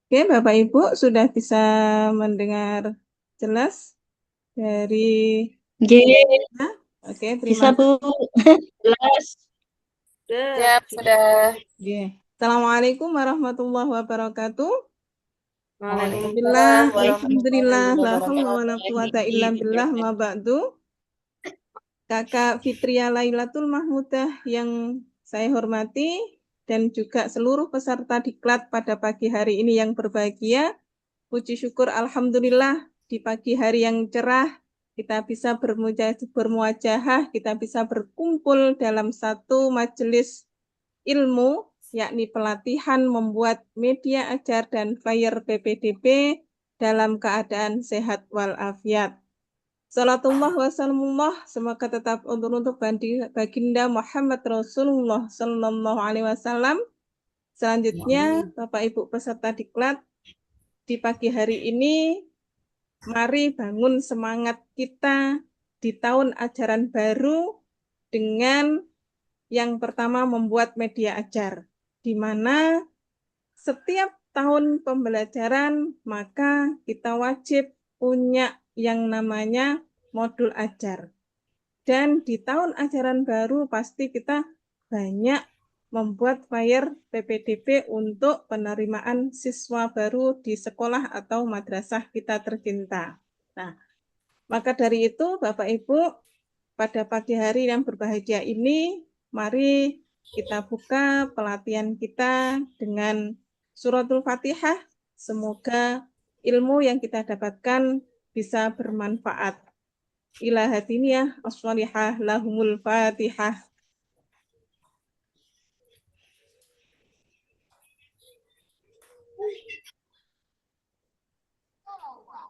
Oke, Bapak Ibu sudah bisa mendengar jelas dari G, kita. Oke, terima bisa kasih. Bu. Jelas. Siap, sudah. Oke. Assalamualaikum warahmatullahi wabarakatuh. Alhamdulillah, Waalaikumsalam warahmatullahi alhamdulillah, la haula wabarakatuh. wala quwata illa billah, ma ba'du. Kakak Fitria Lailatul Mahmudah yang saya hormati dan juga seluruh peserta diklat pada pagi hari ini yang berbahagia. Puji syukur alhamdulillah di pagi hari yang cerah kita bisa bermuajahah, kita bisa berkumpul dalam satu majelis ilmu, yakni pelatihan membuat media ajar dan flyer PPDB dalam keadaan sehat walafiat. Salatullah wa salamullah semoga tetap untuk baginda Muhammad Rasulullah Sallallahu Alaihi Wasallam. Selanjutnya, Bapak Ibu peserta diklat, di pagi hari ini mari bangun semangat kita di tahun ajaran baru dengan yang pertama membuat media ajar, di mana setiap tahun pembelajaran maka kita wajib punya yang namanya modul ajar. Dan di tahun ajaran baru pasti kita banyak membuat flyer PPDB untuk penerimaan siswa baru di sekolah atau madrasah kita tercinta. Nah, maka dari itu Bapak Ibu, pada pagi hari yang berbahagia ini, mari kita buka pelatihan kita dengan suratul Fatihah. Semoga ilmu yang kita dapatkan bisa bermanfaat. Ila hadiniyah as-salihah lahumul Fatihah.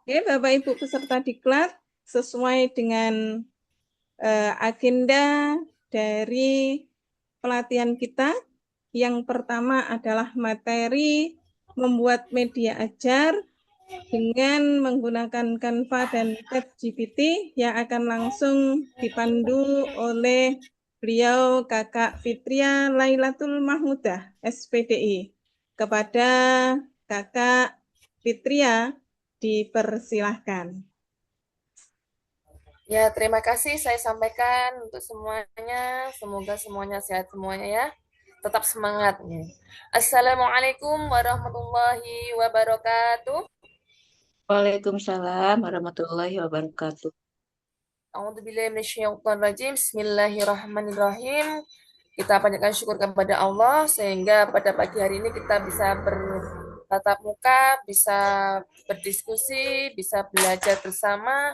Oke, Bapak Ibu peserta diklat, sesuai dengan agenda dari pelatihan kita, yang pertama adalah materi membuat media ajar dengan menggunakan Canva dan ChatGPT yang akan langsung dipandu oleh beliau Kakak Fitria Lailatul Mahmudah, SPDI. Kepada Kakak Fitria, dipersilahkan. Ya, terima kasih saya sampaikan untuk semuanya. Semoga semuanya sehat semuanya ya. Tetap semangat. Assalamualaikum warahmatullahi wabarakatuh. Waalaikumsalam warahmatullahi wabarakatuh. A'udzubillahi minasyaitonirrajim. Bismillahirrahmanirrahim. Kita panjatkan syukur kepada Allah sehingga pada pagi hari ini kita bisa bertatap muka, bisa berdiskusi, bisa belajar bersama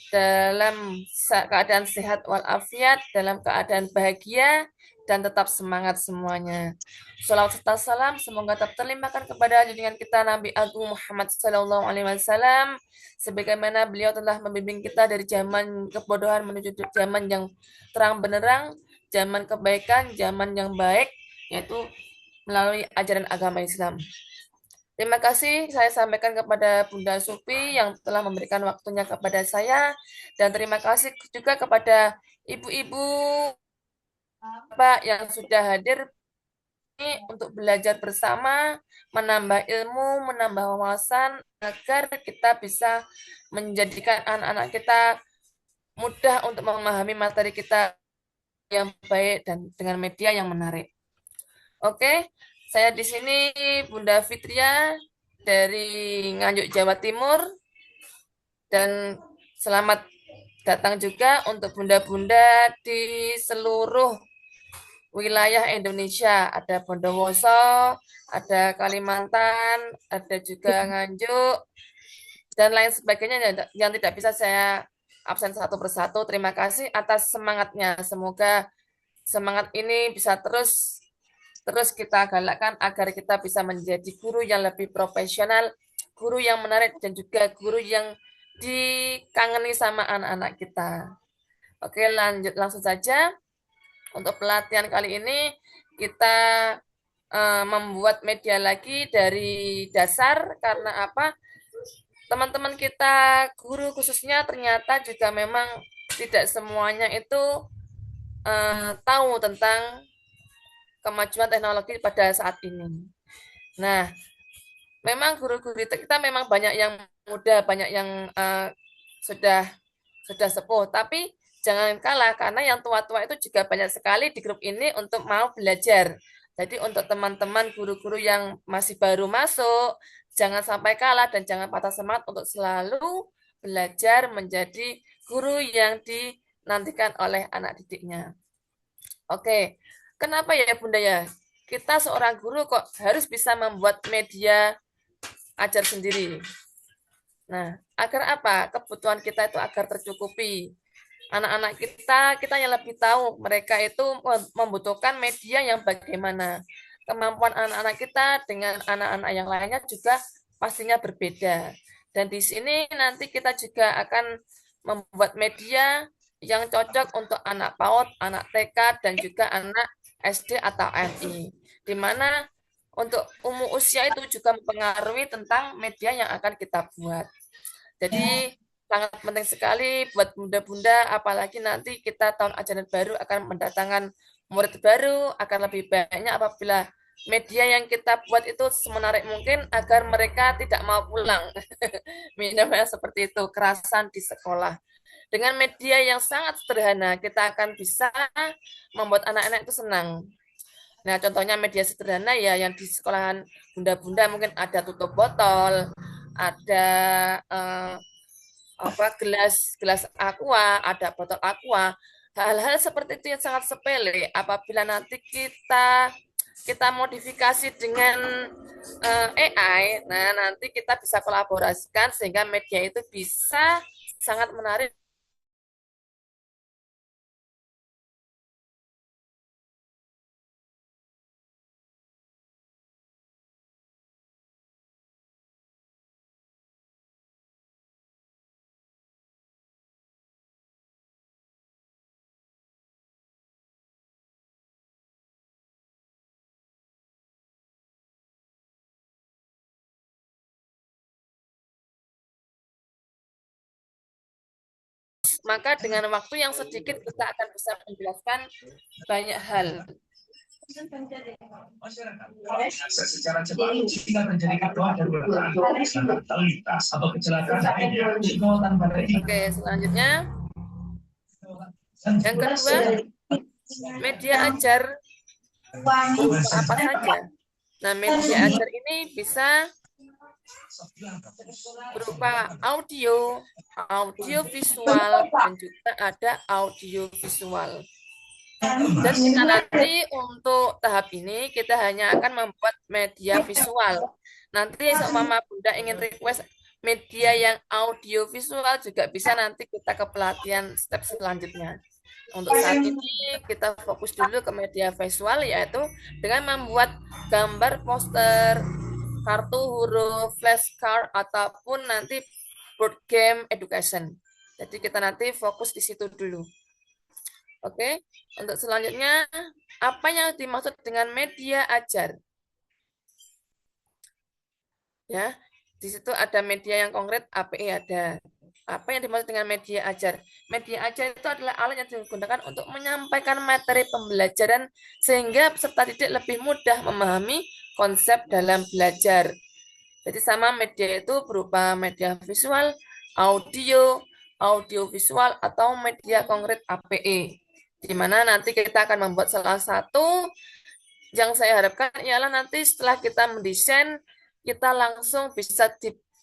dalam keadaan sehat walafiat, dalam keadaan bahagia, dan tetap semangat semuanya. Salawat serta salam semoga tetap terlimpahkan kepada junjungan kita Nabi Agung Muhammad Sallallahu Alaihi Wasallam, sebagaimana beliau telah membimbing kita dari zaman kebodohan menuju zaman yang terang benderang, zaman kebaikan, zaman yang baik, yaitu melalui ajaran agama Islam. Terima kasih saya sampaikan kepada Bunda Supi yang telah memberikan waktunya kepada saya, dan terima kasih juga kepada ibu-ibu Bapak yang sudah hadir untuk belajar bersama, menambah ilmu, menambah wawasan agar kita bisa menjadikan anak-anak kita mudah untuk memahami materi kita yang baik dan dengan media yang menarik. Oke, saya di sini Bunda Fitria dari Nganjuk, Jawa Timur, dan selamat datang juga untuk bunda-bunda di seluruh wilayah Indonesia. Ada Bondowoso, ada Kalimantan, ada juga Nganjuk, dan lain sebagainya yang tidak bisa saya absen satu persatu. Terima kasih atas semangatnya. Semoga semangat ini bisa terus kita galakkan agar kita bisa menjadi guru yang lebih profesional, guru yang menarik, dan juga guru yang dikangeni sama anak-anak kita. Oke, lanjut langsung saja. Untuk pelatihan kali ini kita membuat media lagi dari dasar karena apa? Teman-teman kita guru khususnya ternyata juga memang tidak semuanya itu tahu tentang kemajuan teknologi pada saat ini. Nah, memang guru-guru kita memang banyak yang muda, banyak yang sudah sepuh, tapi jangan kalah karena yang tua-tua itu juga banyak sekali di grup ini untuk mau belajar. Jadi untuk teman-teman guru-guru yang masih baru masuk, jangan sampai kalah dan jangan patah semangat untuk selalu belajar menjadi guru yang dinantikan oleh anak didiknya. Oke, kenapa ya Bunda ya? Kita seorang guru kok harus bisa membuat media ajar sendiri. Nah, agar apa? Kebutuhan kita itu agar tercukupi. Anak-anak kita yang lebih tahu mereka itu membutuhkan media yang bagaimana. Kemampuan anak-anak kita dengan anak-anak yang lainnya juga pastinya berbeda. Dan di sini nanti kita juga akan membuat media yang cocok untuk anak PAUD, anak TK, dan juga anak SD atau MI. Di mana untuk umur usia itu juga mempengaruhi tentang media yang akan kita buat. Jadi sangat penting sekali buat bunda-bunda, apalagi nanti kita tahun ajaran baru akan mendatangkan murid baru, akan lebih banyak apabila media yang kita buat itu semenarik mungkin agar mereka tidak mau pulang. Minimal seperti itu, kerasan di sekolah. Dengan media yang sangat sederhana, kita akan bisa membuat anak-anak itu senang. Nah, contohnya media sederhana ya yang di sekolahan bunda-bunda mungkin ada tutup botol, ada gelas aqua, ada botol aqua. Hal-hal seperti itu yang sangat sepele. Apabila nanti kita modifikasi dengan AI, nah nanti kita bisa kolaborasikan sehingga media itu bisa sangat menarik. Maka dengan waktu yang sedikit kita akan bisa menjelaskan banyak hal. Akses secara cepat jika terjadi kedoa darurat lalu lintas atau kecelakaan lainnya. Oke, selanjutnya yang kedua, media ajar apa saja. Nah, media ajar ini bisa berupa audio, visual, dan juga ada audio visual. Dan kita nanti untuk tahap ini kita hanya akan membuat media visual. Nanti seumpama Bunda ingin request media yang audio visual juga bisa nanti kita ke pelatihan step selanjutnya. Untuk saat ini kita fokus dulu ke media visual yaitu dengan membuat gambar poster, kartu huruf, flashcard ataupun nanti board game education. Jadi kita nanti fokus di situ dulu. Oke, untuk selanjutnya, apa yang dimaksud dengan media ajar? Ya, di situ ada media yang konkret, API ada. Apa yang dimaksud dengan media ajar? Media ajar itu adalah alat yang digunakan untuk menyampaikan materi pembelajaran sehingga peserta didik lebih mudah memahami konsep dalam belajar. Jadi sama media itu berupa media visual, audio visual, atau media konkret API. Di mana nanti kita akan membuat salah satu yang saya harapkan ialah nanti setelah kita mendesain, kita langsung bisa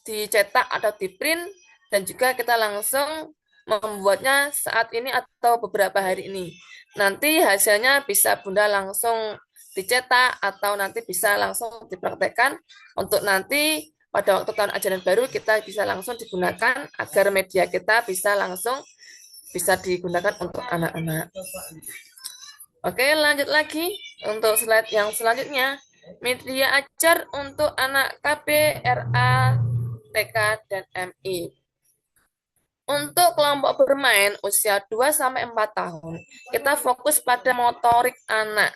dicetak atau di-print, dan juga kita langsung membuatnya saat ini atau beberapa hari ini. Nanti hasilnya bisa Bunda langsung dicetak atau nanti bisa langsung dipraktekkan untuk nanti pada waktu tahun ajaran baru kita bisa langsung digunakan agar media kita bisa langsung bisa digunakan untuk anak-anak. Oke, lanjut lagi untuk slide yang selanjutnya. Media ajar untuk anak KB, RA, TK, dan MI. Untuk kelompok bermain usia 2-4 tahun, kita fokus pada motorik anak.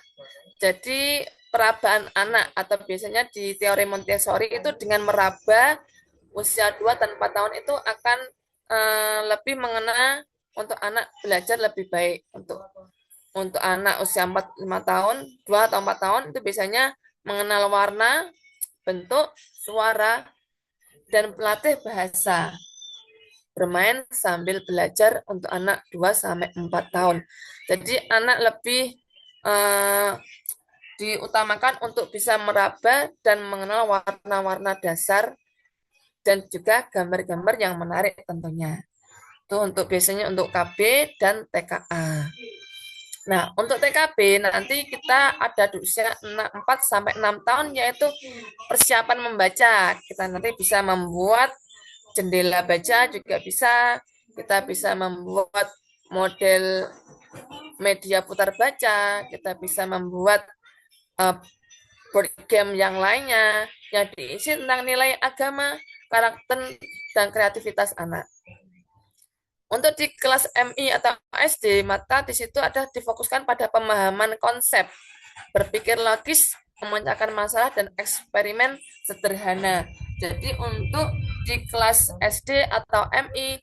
Jadi perabaan anak atau biasanya di teori Montessori itu dengan meraba usia 2 dan 4 tahun itu akan lebih mengena untuk anak belajar lebih baik. Untuk anak usia 4-5 tahun, 2 atau 4 tahun itu biasanya mengenal warna, bentuk, suara, dan pelatih bahasa. Bermain sambil belajar untuk anak 2-4 tahun. Jadi anak lebih diutamakan untuk bisa meraba dan mengenal warna-warna dasar dan juga gambar-gambar yang menarik tentunya. Itu untuk biasanya untuk KB dan TKA. Nah, untuk TKB nanti kita ada di usia 4-6 tahun yaitu persiapan membaca. Kita nanti bisa membuat jendela baca juga bisa. Kita bisa membuat model media putar baca. Kita bisa membuat board game yang lainnya yang diisi tentang nilai agama, karakter, dan kreativitas anak. Untuk di kelas MI atau SD, maka di situ ada difokuskan pada pemahaman konsep, berpikir logis, memecahkan masalah, dan eksperimen sederhana. Jadi untuk di kelas SD atau MI,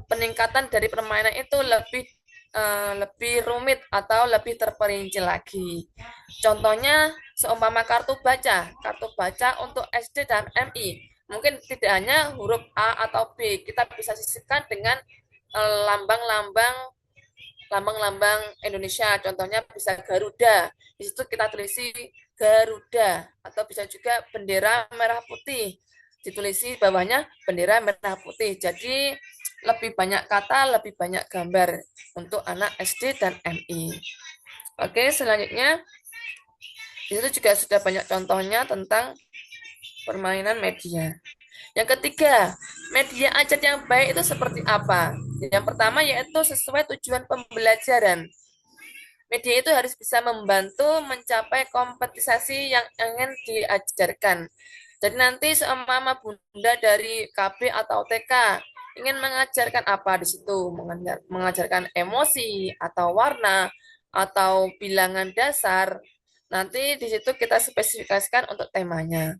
peningkatan dari permainan itu lebih rumit atau lebih terperinci lagi. Contohnya seumpama kartu baca untuk SD dan MI. Mungkin tidak hanya huruf A atau B, kita bisa sisipkan dengan lambang-lambang Indonesia, contohnya bisa Garuda. Di situ kita tulisi Garuda, atau bisa juga bendera merah putih. Ditulisi bawahnya bendera merah putih. Jadi lebih banyak kata, lebih banyak gambar untuk anak SD dan MI. Oke, selanjutnya di situ juga sudah banyak contohnya tentang permainan media. Yang ketiga, media ajar yang baik itu seperti apa? Yang pertama yaitu sesuai tujuan pembelajaran. Media itu harus bisa membantu mencapai kompetensi yang ingin diajarkan. Jadi nanti seumpama bunda dari KB atau TK ingin mengajarkan apa di situ? Mengajarkan emosi atau warna atau bilangan dasar. Nanti di situ kita spesifikasikan untuk temanya.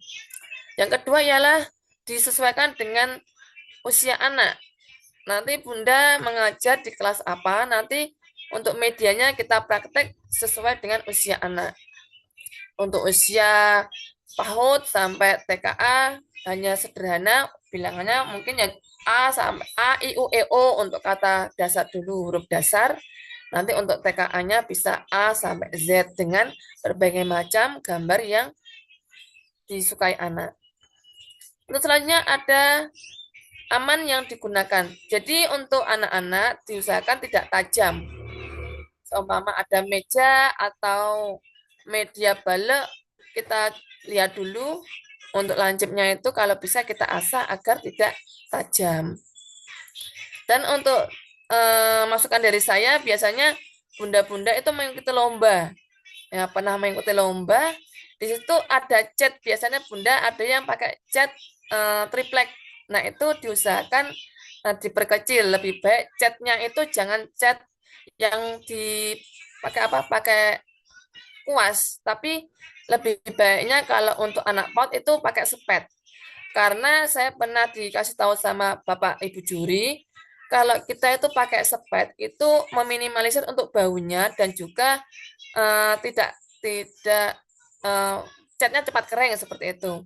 Yang kedua ialah disesuaikan dengan usia anak. Nanti bunda mengajar di kelas apa, nanti untuk medianya kita praktek sesuai dengan usia anak. Untuk usia PAUD sampai TKA hanya sederhana, bilangannya mungkin ya A sampai A, I, U, E, O untuk kata dasar dulu, huruf dasar. Nanti untuk TKA-nya bisa A sampai Z dengan berbagai macam gambar yang disukai anak. Untuk selanjutnya ada aman yang digunakan. Jadi untuk anak-anak diusahakan tidak tajam. Seumpama ada meja atau media balok, kita lihat dulu. Untuk lancipnya itu kalau bisa kita asah agar tidak tajam. Dan untuk masukan dari saya, biasanya bunda-bunda itu mengikuti lomba. Ya, pernah mengikuti lomba, di situ ada cat. Biasanya bunda ada yang pakai cat triplek. Nah, itu diusahakan diperkecil. Lebih baik catnya itu jangan cat yang dipakai pakai kuas, tapi lebih baiknya kalau untuk anak PAUD itu pakai sepet. Karena saya pernah dikasih tahu sama Bapak Ibu juri, kalau kita itu pakai sepet itu meminimalisir untuk baunya dan juga tidak catnya cepat kering seperti itu.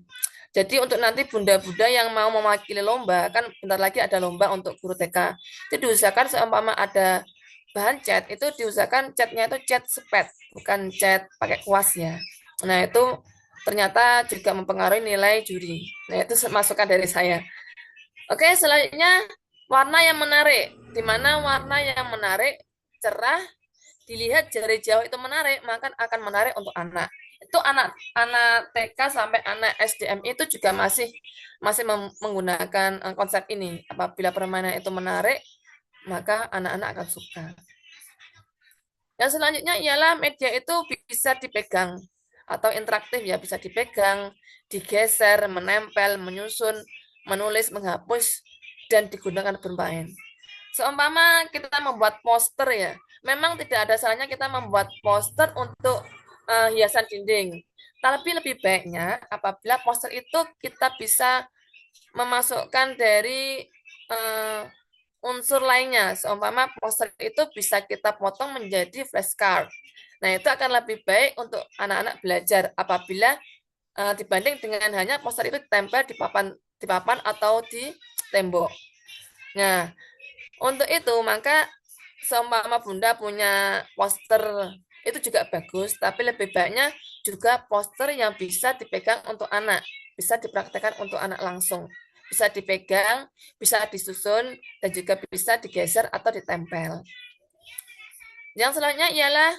Jadi untuk nanti bunda-bunda yang mau mewakili lomba, kan bentar lagi ada lomba untuk guru TK. Itu diusahakan seumpama ada bahan cat, itu diusahakan catnya itu cat sepet, bukan cat pakai kuas ya. Nah, itu ternyata juga mempengaruhi nilai juri. Nah, itu masukan dari saya. Oke, selanjutnya warna yang menarik. Di mana warna yang menarik, cerah, dilihat dari jauh itu menarik, maka akan menarik untuk anak. Itu anak TK sampai anak SDM itu juga masih menggunakan konsep ini. Apabila permainan itu menarik, maka anak-anak akan suka. Yang selanjutnya ialah media itu bisa dipegang atau interaktif ya, bisa dipegang, digeser, menempel, menyusun, menulis, menghapus, dan digunakan bermain. Seumpama kita membuat poster ya, memang tidak ada salahnya kita membuat poster untuk hiasan dinding. Tapi lebih baiknya apabila poster itu kita bisa memasukkan dari unsur lainnya. Seumpama poster itu bisa kita potong menjadi flashcard. Nah, itu akan lebih baik untuk anak-anak belajar apabila dibanding dengan hanya poster itu ditempel di papan atau di tembok. Nah, untuk itu maka seumpama Bunda punya poster itu juga bagus, tapi lebih baiknya juga poster yang bisa dipegang untuk anak, bisa dipraktekkan untuk anak langsung. Bisa dipegang, bisa disusun, dan juga bisa digeser atau ditempel. Yang selanjutnya ialah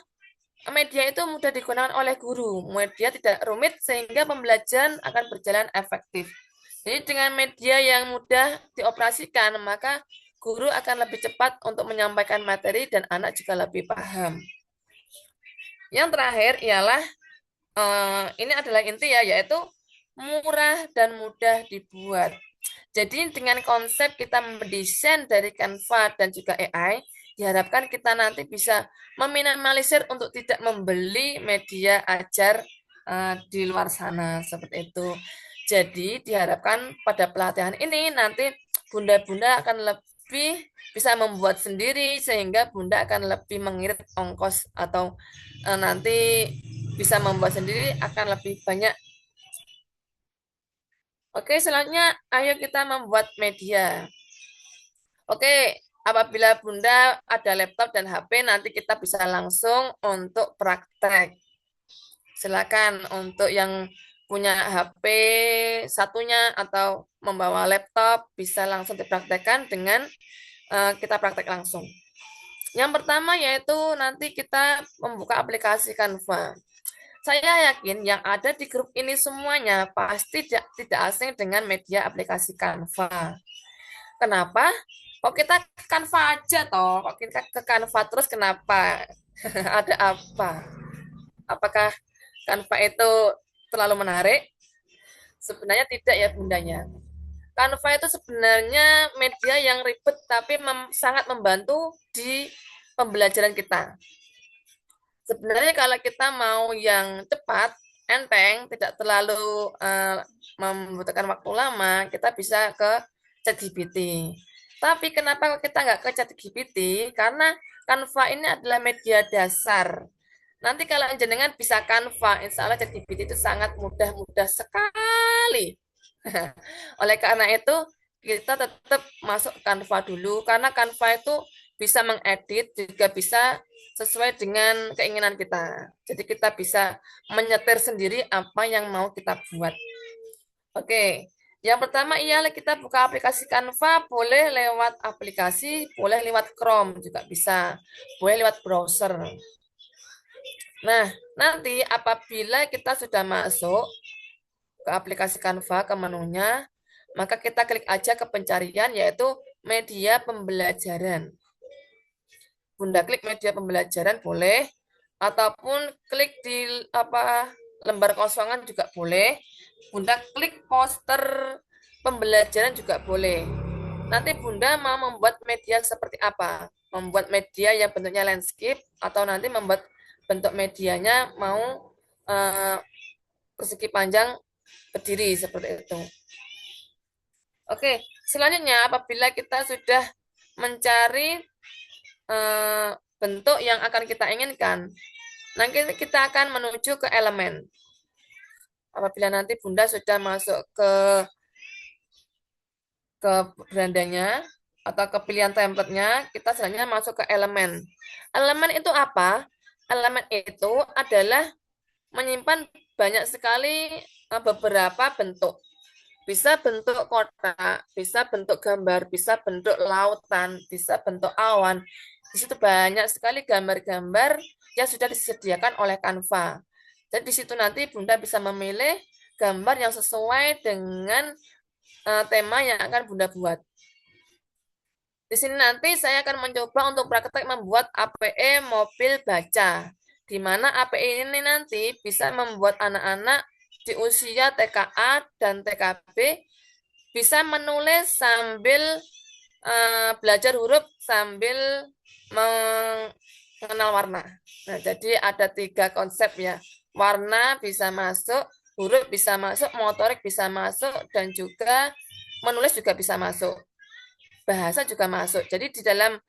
media itu mudah digunakan oleh guru. Media tidak rumit sehingga pembelajaran akan berjalan efektif. Jadi dengan media yang mudah dioperasikan, maka guru akan lebih cepat untuk menyampaikan materi dan anak juga lebih paham. Yang terakhir ialah, ini adalah inti ya, yaitu murah dan mudah dibuat. Jadi dengan konsep kita mendesain dari Canva dan juga AI, diharapkan kita nanti bisa meminimalisir untuk tidak membeli media ajar di luar sana seperti itu. Jadi diharapkan pada pelatihan ini nanti bunda-bunda akan lebih bisa membuat sendiri sehingga bunda akan lebih mengirit ongkos atau nanti bisa membuat sendiri akan lebih banyak. Oke, selanjutnya ayo kita membuat media. Oke, apabila Bunda ada laptop dan HP, nanti kita bisa langsung untuk praktek. Silakan untuk yang punya HP satunya atau membawa laptop, bisa langsung dipraktekkan dengan kita praktek langsung. Yang pertama yaitu nanti kita membuka aplikasi Canva. Saya yakin yang ada di grup ini semuanya pasti tidak asing dengan media aplikasi Canva. Kenapa? Kok kita ke Canva aja toh? Kok kita ke Canva terus kenapa? Ada apa? Apakah Canva itu terlalu menarik? Sebenarnya tidak ya bundanya. Canva itu sebenarnya media yang ribet tapi sangat membantu di pembelajaran kita. Sebenarnya kalau kita mau yang cepat, enteng, tidak terlalu membutuhkan waktu lama, kita bisa ke ChatGPT. Tapi kenapa kita nggak ke ChatGPT? Karena Canva ini adalah media dasar. Nanti kalau jenengan bisa Canva, insya Allah ChatGPT itu sangat mudah sekali. Oleh karena itu, kita tetap masuk Canva dulu, karena Canva itu bisa mengedit, juga bisa sesuai dengan keinginan kita. Jadi kita bisa menyetir sendiri apa yang mau kita buat. Oke, yang pertama ialah kita buka aplikasi Canva, boleh lewat aplikasi, boleh lewat Chrome juga bisa, boleh lewat browser. Nah, nanti apabila kita sudah masuk ke aplikasi Canva, ke menunya, maka kita klik aja ke pencarian, yaitu media pembelajaran. Bunda klik media pembelajaran boleh, ataupun klik di lembar kosongan juga boleh. Bunda klik poster pembelajaran juga boleh. Nanti Bunda mau membuat media seperti apa? Membuat media yang bentuknya landscape atau nanti membuat bentuk medianya mau persegi panjang berdiri seperti itu. Oke, selanjutnya apabila kita sudah mencari bentuk yang akan kita inginkan, nanti kita akan menuju ke elemen. Apabila nanti Bunda sudah masuk ke berandanya atau ke pilihan template-nya, kita selanjutnya masuk ke elemen. Elemen itu apa? Elemen itu adalah menyimpan banyak sekali beberapa bentuk. Bisa bentuk kotak, bisa bentuk gambar, bisa bentuk lautan, bisa bentuk awan. Di situ banyak sekali gambar-gambar yang sudah disediakan oleh Canva. Jadi di situ nanti Bunda bisa memilih gambar yang sesuai dengan tema yang akan Bunda buat. Di sini nanti saya akan mencoba untuk praktek membuat APE mobil baca. Di mana APE ini nanti bisa membuat anak-anak di usia TKA dan TKB bisa menulis sambil belajar huruf sambil mengenal warna. Nah, jadi ada 3 konsep ya. Warna bisa masuk, huruf bisa masuk, motorik bisa masuk, dan juga menulis juga bisa masuk. Bahasa juga masuk. Jadi di dalam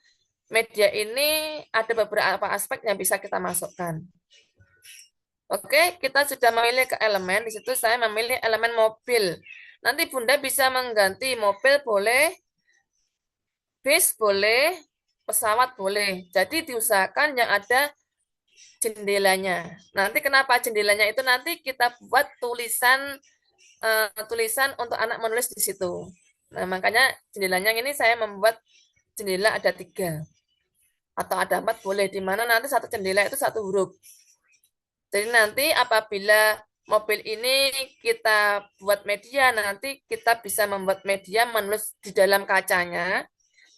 media ini ada beberapa aspek yang bisa kita masukkan. Oke, kita sudah memilih ke elemen. Di situ saya memilih elemen mobil. Nanti Bunda bisa mengganti mobil boleh, bis boleh, pesawat boleh. Jadi diusahakan yang ada jendelanya. Nanti kenapa jendelanya itu nanti kita buat tulisan tulisan untuk anak menulis di situ. Nah, makanya jendelanya ini saya membuat jendela ada 3 atau ada 4 boleh, di mana nanti satu jendela itu satu huruf. Jadi nanti apabila mobil ini kita buat media, nanti kita bisa membuat media menulis di dalam kacanya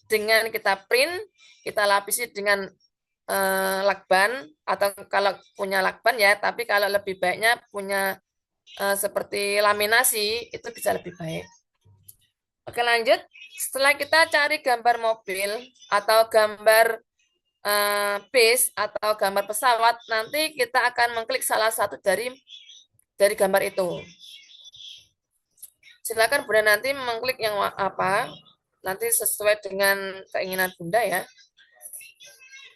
dengan kita print, kita lapisi dengan lakban, atau kalau punya lakban ya, tapi kalau lebih baiknya punya seperti laminasi, itu bisa lebih baik. Oke, lanjut. Setelah kita cari gambar mobil atau gambar base atau gambar pesawat, nanti kita akan mengklik salah satu dari gambar itu. Silakan Bunda nanti mengklik yang apa, nanti sesuai dengan keinginan Bunda ya.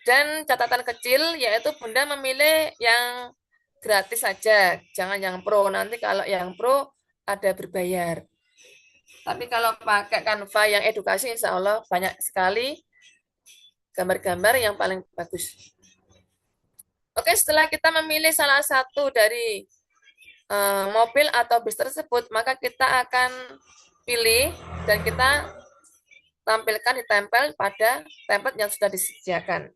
Dan catatan kecil yaitu Bunda memilih yang gratis saja, jangan yang pro. Nanti kalau yang pro ada berbayar. Tapi kalau pakai Canva yang edukasi, insya Allah banyak sekali gambar-gambar yang paling bagus. Oke, setelah kita memilih salah satu dari mobil atau bis tersebut, maka kita akan pilih dan kita tampilkan, ditempel pada template yang sudah disediakan.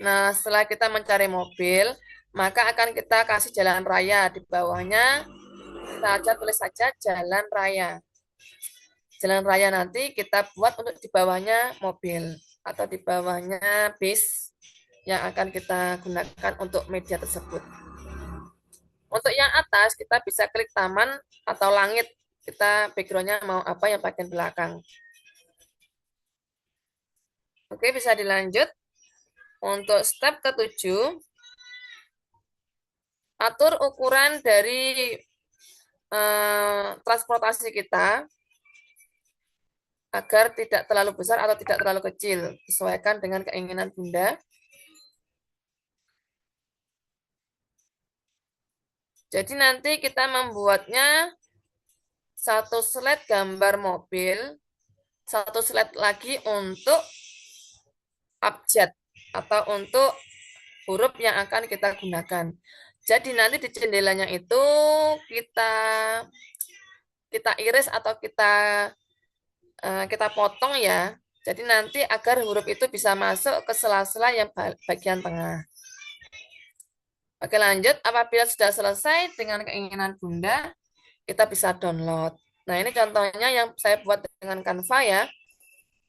Nah, setelah kita mencari mobil, maka akan kita kasih jalan raya di bawahnya. Kita tulis saja jalan raya. Jalan raya nanti kita buat untuk di bawahnya mobil atau di bawahnya bis yang akan kita gunakan untuk media tersebut. Untuk yang atas kita bisa klik taman atau langit. Kita background-nya mau apa yang bagian belakang. Oke, bisa dilanjut. Untuk step ke-7, atur ukuran dari transportasi kita agar tidak terlalu besar atau tidak terlalu kecil. Sesuaikan dengan keinginan Bunda. Jadi nanti kita membuatnya satu slide gambar mobil, satu slide lagi untuk abjad atau untuk huruf yang akan kita gunakan. Jadi nanti di jendelanya itu kita iris atau kita potong ya. Jadi nanti agar huruf itu bisa masuk ke sela-sela yang bagian tengah. Oke, lanjut. Apabila sudah selesai dengan keinginan Bunda, kita bisa download. Nah, ini contohnya yang saya buat dengan Canva ya.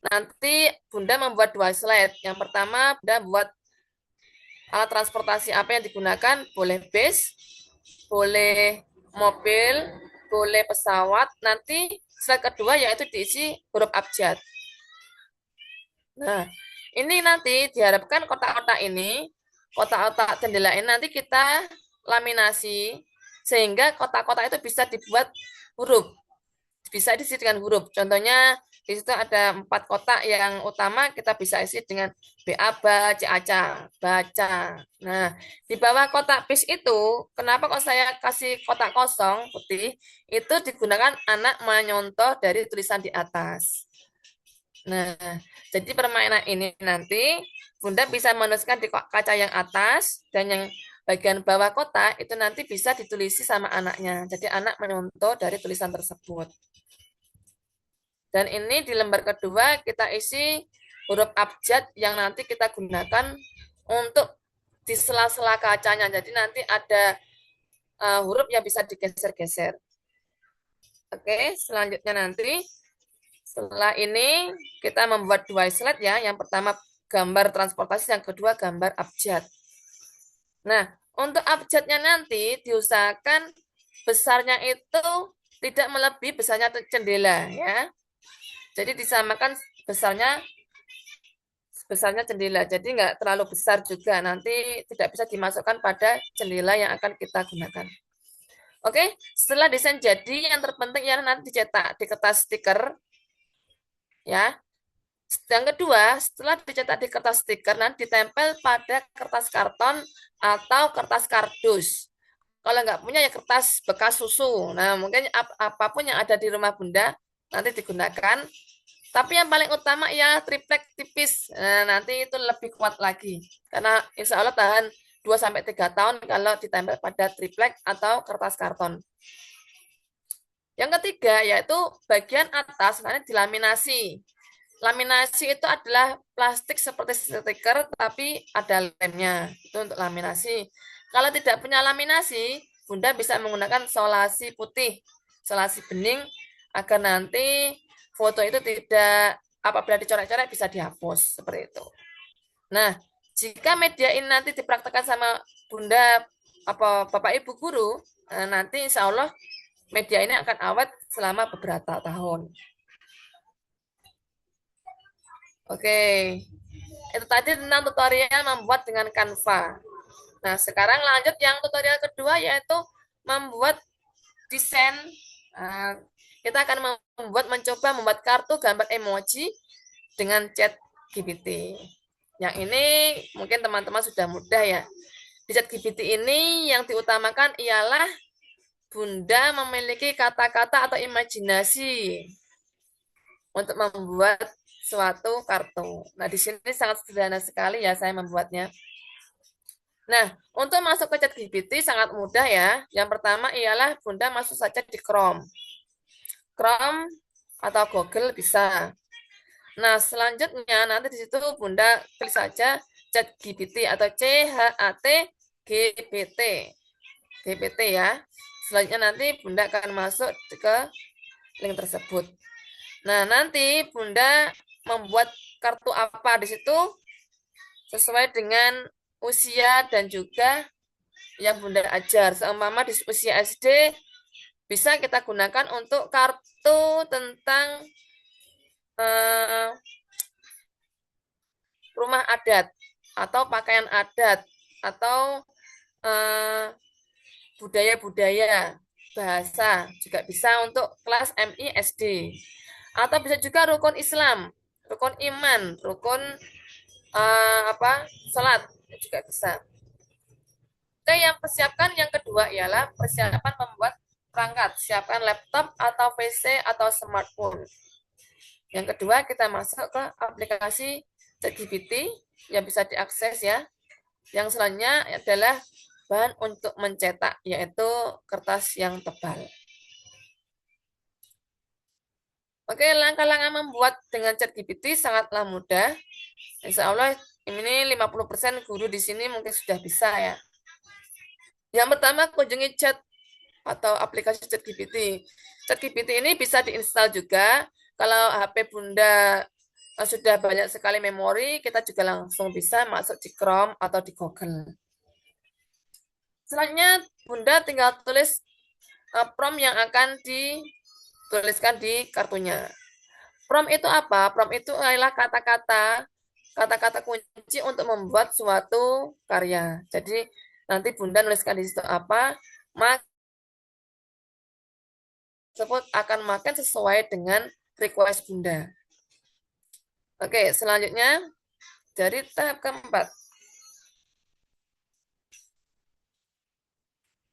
Nanti Bunda membuat 2 slide. Yang pertama, Bunda buat alat transportasi apa yang digunakan. Boleh bis, boleh mobil, boleh pesawat. Nanti slide kedua yaitu diisi huruf abjad. Nah, ini nanti diharapkan kotak-kotak ini, kotak-kotak jendela ini nanti kita laminasi sehingga kotak-kotak itu bisa dibuat huruf. Bisa diisi dengan huruf. Contohnya di situ ada 4 kotak yang utama, kita bisa isi dengan BA, baca, baca. Nah, di bawah kotak bis itu, kenapa kok saya kasih kotak kosong putih? Itu digunakan anak menyontoh dari tulisan di atas. Nah, jadi permainan ini nanti Bunda bisa menuliskan di kaca yang atas dan yang bagian bawah kotak itu nanti bisa ditulisi sama anaknya. Jadi anak menyontoh dari tulisan tersebut. Dan ini di lembar kedua kita isi huruf abjad yang nanti kita gunakan untuk di sela-sela kacanya. Jadi nanti ada huruf yang bisa digeser-geser. Oke, selanjutnya nanti Setelah ini kita membuat 2 slide ya. Yang pertama gambar transportasi, yang kedua gambar abjad. Nah, untuk abjadnya nanti diusahakan besarnya itu tidak melebihi besarnya jendela ya. Jadi disamakan besarnya jendela. Jadi nggak terlalu besar juga. Nanti tidak bisa dimasukkan pada jendela yang akan kita gunakan. Oke, setelah desain jadi, yang terpenting ya nanti dicetak di kertas stiker. Ya. Yang kedua, setelah dicetak di kertas stiker, nanti ditempel pada kertas karton atau kertas kardus. Kalau nggak punya ya kertas bekas susu. Nah, mungkin apapun yang ada di rumah Bunda nanti digunakan. Tapi yang paling utama ya triplek tipis. Nah, nanti itu lebih kuat lagi. Karena insya Allah tahan 2-3 tahun kalau ditempel pada triplek atau kertas karton. Yang ketiga yaitu bagian atas nanti dilaminasi. Laminasi itu adalah plastik seperti stiker tapi ada lemnya. Itu untuk laminasi. Kalau tidak punya laminasi, Bunda bisa menggunakan solasi putih, solasi bening agar nanti foto itu tidak apabila dicoret-coret bisa dihapus seperti itu. Nah, jika media ini nanti dipraktekkan sama Bunda Bapak Ibu guru, nanti insya Allah media ini akan awet selama beberapa tahun. Oke, itu tadi tentang tutorial membuat dengan Canva. Nah, sekarang lanjut yang tutorial kedua yaitu membuat desain. Kita akan mencoba membuat kartu gambar emoji dengan ChatGPT. Yang ini mungkin teman-teman sudah mudah ya. Di ChatGPT ini yang diutamakan ialah Bunda memiliki kata-kata atau imajinasi untuk membuat suatu kartu. Nah, di sini sangat sederhana sekali ya saya membuatnya. Nah, untuk masuk ke ChatGPT sangat mudah ya. Yang pertama ialah Bunda masuk saja di Chrome. Chrome atau Google bisa. Nah, selanjutnya nanti di situ Bunda klik saja ChatGPT atau ChatGPT. GPT ya. Selanjutnya nanti Bunda akan masuk ke link tersebut. Nah, nanti Bunda membuat kartu apa di situ sesuai dengan usia dan juga yang Bunda ajar. Seumpama di usia SD bisa kita gunakan untuk kartu tentang rumah adat atau pakaian adat atau budaya-budaya bahasa juga bisa untuk kelas MI SD atau bisa juga rukun Islam, rukun iman, rukun salat juga bisa. Oke, yang persiapkan yang kedua ialah persiapan membuat perangkat, siapkan laptop atau PC atau smartphone. Yang kedua kita masuk ke aplikasi ChatGPT yang bisa diakses ya. Yang selanjutnya adalah bahan untuk mencetak, yaitu kertas yang tebal. Oke, langkah-langkah membuat dengan ChatGPT sangatlah mudah. Insya Allah ini 50% guru di sini mungkin sudah bisa ya. Yang pertama kunjungi chat atau aplikasi ChatGPT. ChatGPT ini bisa diinstal juga. Kalau HP Bunda sudah banyak sekali memori, kita juga langsung bisa masuk di Chrome atau di Google. Selanjutnya Bunda tinggal tulis prompt yang akan dituliskan di kartunya. Prompt itu apa? Prompt itu adalah kata-kata kunci untuk membuat suatu karya. Jadi nanti Bunda nuliskan di situ apa, maka tersebut akan makan sesuai dengan request Bunda. Oke, selanjutnya dari tahap keempat.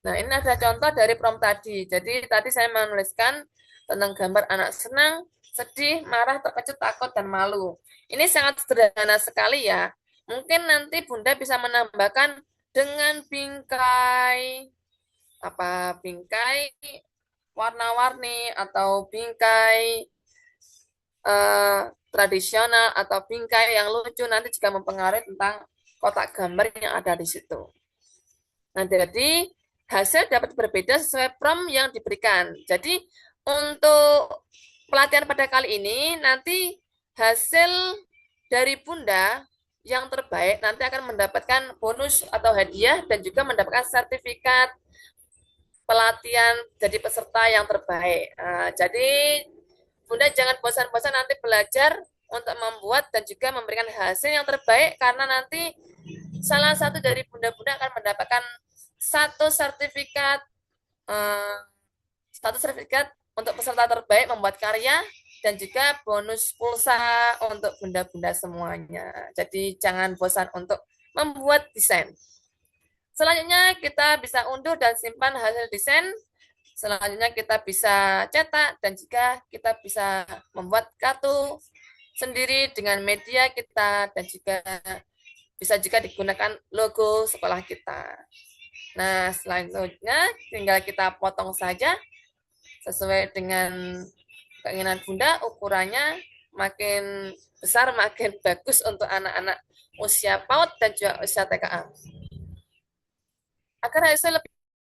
Nah, ini ada contoh dari prompt tadi. Jadi tadi saya menuliskan tentang gambar anak senang, sedih, marah, terkejut, takut, dan malu. Ini sangat sederhana sekali ya. Mungkin nanti Bunda bisa menambahkan dengan bingkai warna-warni atau bingkai tradisional atau bingkai yang lucu nanti juga mempengaruhi tentang kotak gambar yang ada di situ. Nah, jadi hasil dapat berbeda sesuai prompt yang diberikan. Jadi untuk pelatihan pada kali ini nanti hasil dari Bunda yang terbaik nanti akan mendapatkan bonus atau hadiah dan juga mendapatkan sertifikat pelatihan jadi peserta yang terbaik. Jadi Bunda jangan bosan-bosan nanti belajar untuk membuat dan juga memberikan hasil yang terbaik karena nanti salah satu dari Bunda-Bunda akan mendapatkan satu sertifikat eh, untuk peserta terbaik membuat karya dan juga bonus pulsa untuk bunda-bunda semuanya. Jadi jangan bosan untuk membuat desain. Selanjutnya kita bisa unduh dan simpan hasil desain. Selanjutnya kita bisa cetak dan juga kita bisa membuat kartu sendiri dengan media kita dan juga bisa juga digunakan logo sekolah kita. Nah, selanjutnya tinggal kita potong saja sesuai dengan keinginan Bunda, ukurannya makin besar makin bagus untuk anak-anak usia PAUD dan juga usia TKA. Agar hasilnya lebih